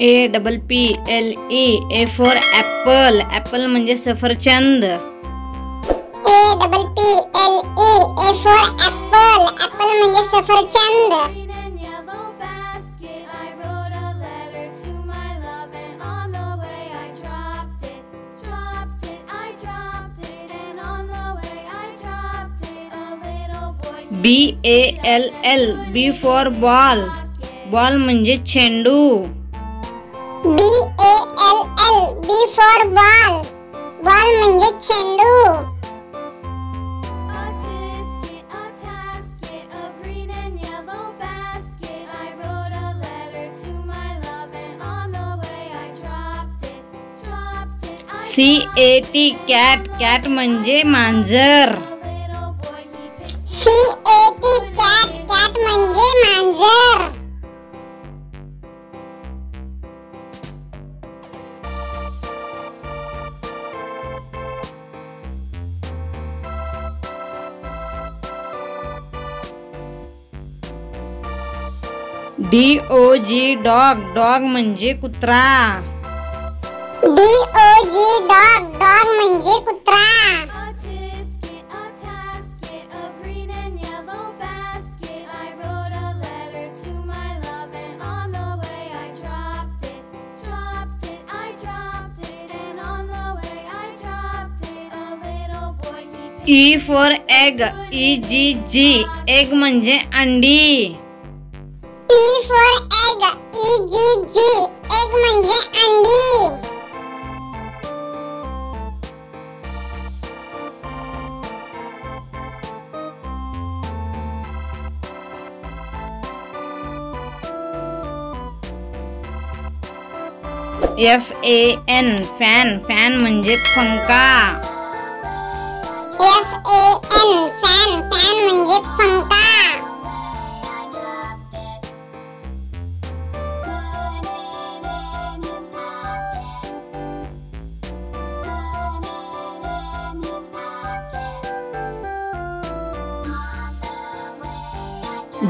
APPLE A for apple. Apple म्हणजे सफरचंद. APPLE A for apple. Apple म्हणजे सफरचंद. BALL B for ball. Ball म्हणजे चेंडू. BALL B for ball. Ball म्हणजे चेंडू. CAT cat. कॅट म्हणजे मांजर. CAT cat. कॅट म्हणजे मांजर. DOG dog. डॉग म्हणजे कुत्रा. DOG dog. डॉग म्हणजे कुत्रा. E for egg. EGG egg म्हणजे अंडी. E for egg. EGG egg म्हणजे अंडी. FAN fan. फॅन म्हणजे पंखा. FAN fan. फॅन म्हणजे पंखा.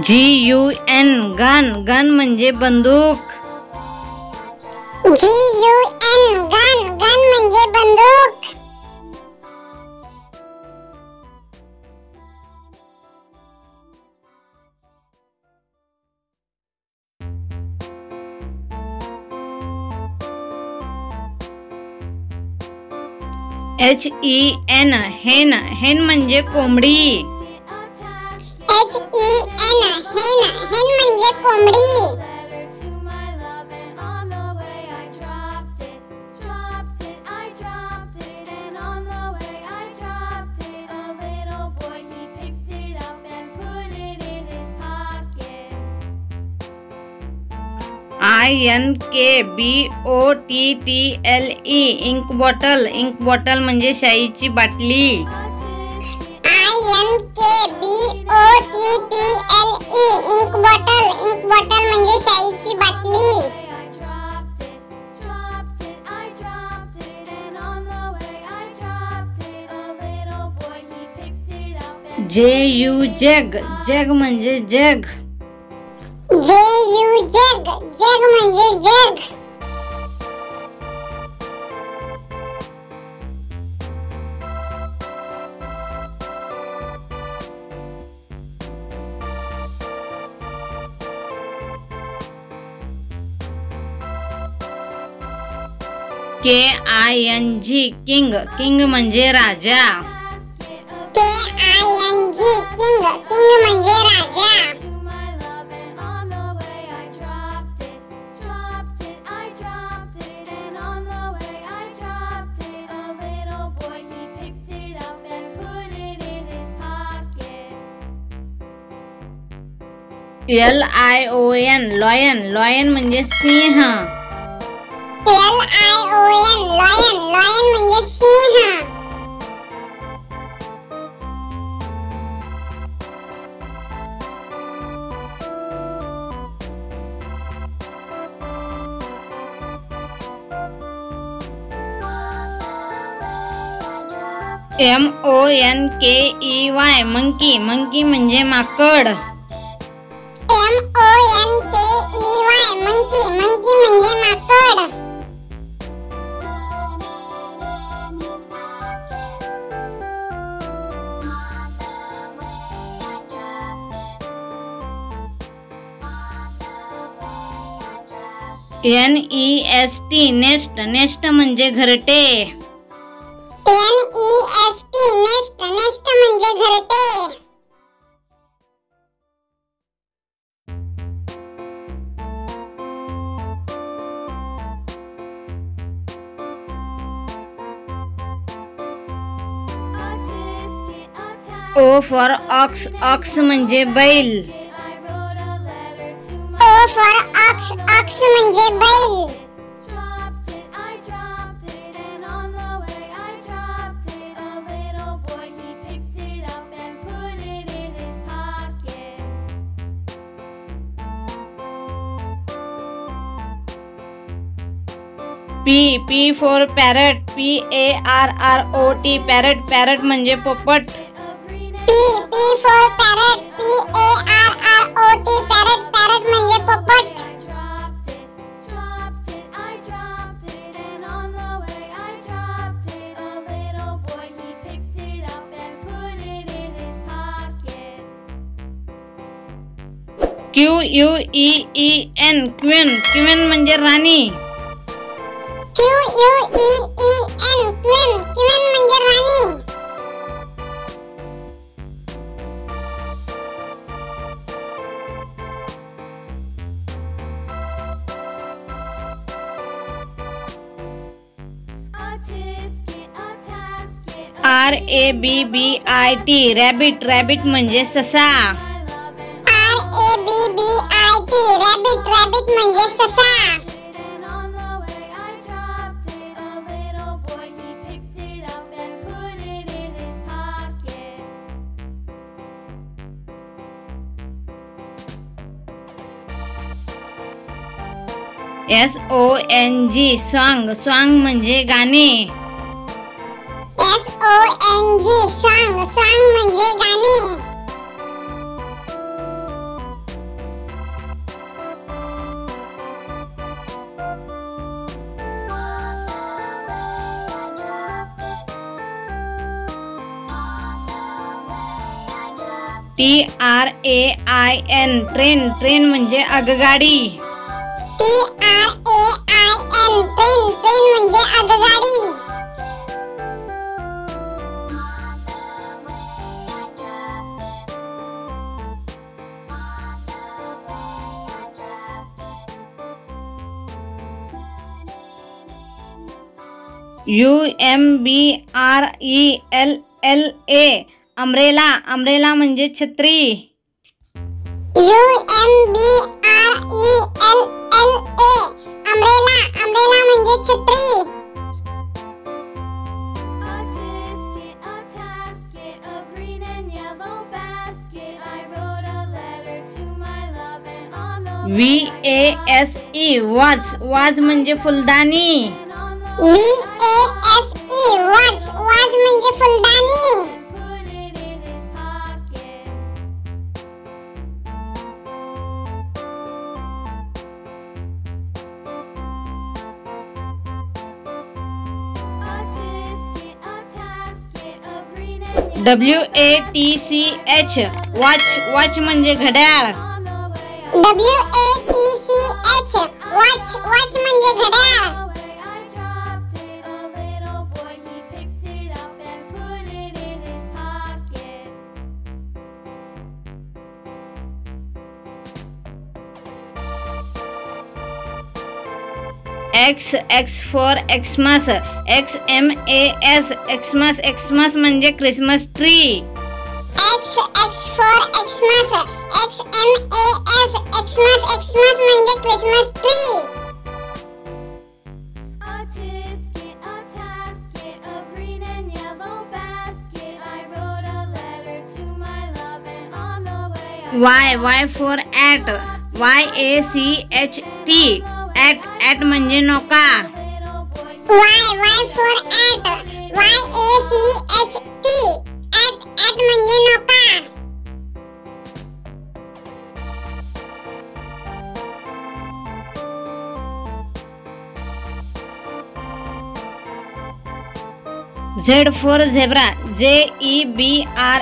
GUN gun. गन म्हणजे बंदूक. GUN gun. गन म्हणजे बंदूक. HEN हेन. हेन म्हणजे कोंबडी. HEN हेन. हेन म्हणजे कोंबडी. INKBOTTLE ink bottle. Ink bottle म्हणजे शाईची बाटली. INKBOTTLE ink bottle. Ink bottle म्हणजे शाईची बाटली. JU जग. जग म्हणजे जग. JU जग. जग म्हणजे जग. KING king. किंग म्हणजे राजा. KING king. किंग म्हणजे राजा. LION lion. लॉयन म्हणजे सिंह. LION lion. लॉयन म्हणजे सिंह. MONKEY monkey. मंकी म्हणजे माकड. MONKEY monkey. मंकी म्हणजे माकड. NEST नेस्ट नेस्ट म्हणजे घरटे. NEST नेस्ट नेस्ट म्हणजे घरटे. O for ox ox म्हणजे बैल. O for ox ox म्हणजे बैल. P for parrot PARROT parrot parrot म्हणजे पोपट. P for parrot PARROT parrot parrot म्हणजे पोपट. QUEEN क्वीन क्वीन म्हणजे राणी. QUEEN क्वीन क्वीन म्हणजे राणी. RABBIT रॅबिट रॅबिट म्हणजे ससा. RABBIT रॅबिट रॅबिट म्हणजे ससा. SONG सॉन्ग सॉन्ग म्हणजे गाणे. SONG सॉन्ग सॉन्ग म्हणजे गाणे. TRAIN ट्रेन ट्रेन म्हणजे आगगाडी. TRAIN ट्रेन ट्रेन म्हणजे आगगाडी. UMBRELLA अम्ब्रेला अम्ब्रेला म्हणजे छत्री. UMBRELLA अम्ब्रेला अम्ब्रेला म्हणजे छत्री. WASE वाज वाज म्हणजे फुलदाणी. WASE वाज वाज म्हणजे फुलदाणी. WATCH वॉच वॉच म्हणजे घड्याळ. WATCH वॉच वॉच म्हणजे घड्याळ. X for Xmas XMAS Xmas Xmas म्हणजे Christmas tree. X for Xmas XMAS Xmas Xmas म्हणजे Christmas tree. Y for at YACHT at म्हणजे नौका. Y for at YACHT at म्हणजे नौका. Z for zebra ZEBRA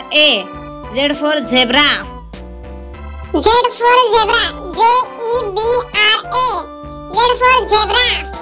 Z for zebra. Z for zebra ZEBRA Z Z for zebra.